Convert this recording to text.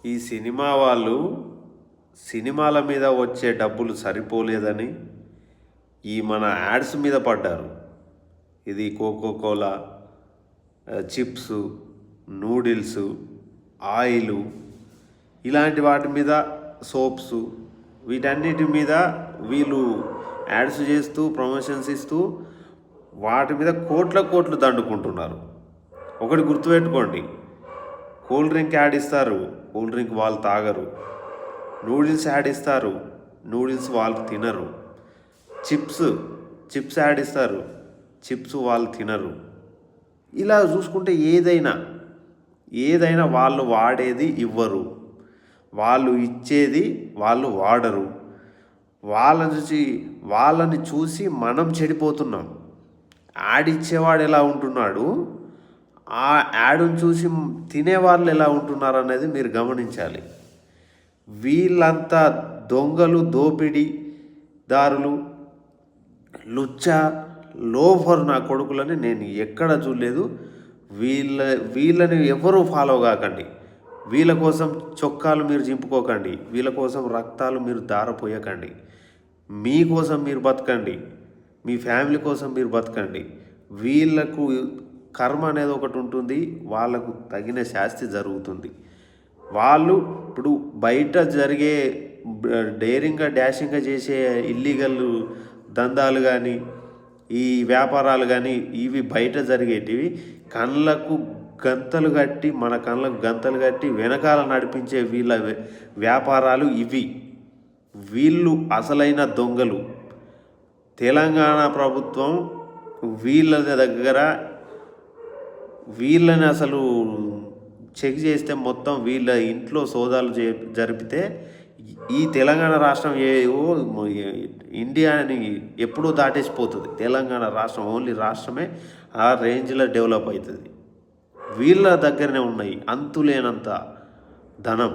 ఈ సినిమా వాళ్ళు సినిమాల మీద వచ్చే డబ్బులు సరిపోలేదని ఈ మన యాడ్స్ మీద పడ్డారు. ఇది Coca Cola, chips, noodles, oil, ఇలాంటి వాటి మీద, సోప్స్, వీటన్నిటి మీద వీళ్ళు యాడ్స్ చేస్తూ ప్రమోషన్స్ ఇస్తూ వాటి మీద కోట్ల కోట్లు దండుకుంటున్నారు. ఒకటి గుర్తుపెట్టుకోండి, కూల్ డ్రింక్ యాడ్ ఇస్తారు, కూల్ డ్రింక్ వాళ్ళు తాగరు. నూడిల్స్ యాడ్ ఇస్తారు, నూడిల్స్ వాళ్ళు తినరు. చిప్స్ యాడ్ ఇస్తారు, చిప్స్ వాళ్ళు తినరు. ఇలా చూసుకుంటే ఏదైనా వాళ్ళు వాడేది ఇవ్వరు, వాళ్ళు ఇచ్చేది వాళ్ళు వాడరు. వాళ్ళని చూసి మనం చెడిపోతున్నాం. యాడ్ ఇచ్చేవాడు ఎలా ఉంటున్నాడు, ఆ యాడ్ని చూసి తినేవాళ్ళు ఎలా ఉంటున్నారు అనేది మీరు గమనించాలి. వీళ్ళంతా దొంగలు, దోపిడీదారులు, లుచ్చా, లోఫర్ నా కొడుకులని నేను ఎక్కడ చూడలేదు. వీళ్ళని ఎవరూ ఫాలో కాకండి. వీళ్ళ కోసం చొక్కాలు మీరు చింపుకోకండి, వీళ్ళ కోసం రక్తాలు మీరు దారపోయకండి. మీకోసం మీరు బతకండి, మీ ఫ్యామిలీ కోసం మీరు బతకండి. వీళ్ళకు కర్మ అనేది ఒకటి ఉంటుంది, వాళ్ళకు తగిన శాస్తి జరుగుతుంది. వాళ్ళు ఇప్పుడు బయట జరిగే డేరింగ్గా డాషింగ్గా చేసే ఇల్లీగల్ దందాలు కానీ, ఈ వ్యాపారాలు కానీ, ఇవి బయట జరిగేటివి కళ్ళకు గంతలు కట్టి, మన కళ్ళకు గంతలు కట్టి వెనకాల నడిపించే వీళ్ళ వ్యాపారాలు ఇవి. వీళ్ళు అసలైన దొంగలు. తెలంగాణ ప్రభుత్వం వీళ్ళని అసలు చెక్ చేస్తే మొత్తం వీళ్ళ ఇంట్లో సోదాలు జరిపితే ఈ తెలంగాణ రాష్ట్రం ఇండియాని ఎప్పుడూ దాటేసిపోతుంది. తెలంగాణ రాష్ట్రం ఓన్లీ రాష్ట్రమే ఆ రేంజ్లో డెవలప్ అవుతుంది. వీళ్ళ దగ్గరనే ఉన్నాయి అంతులేనంత ధనం.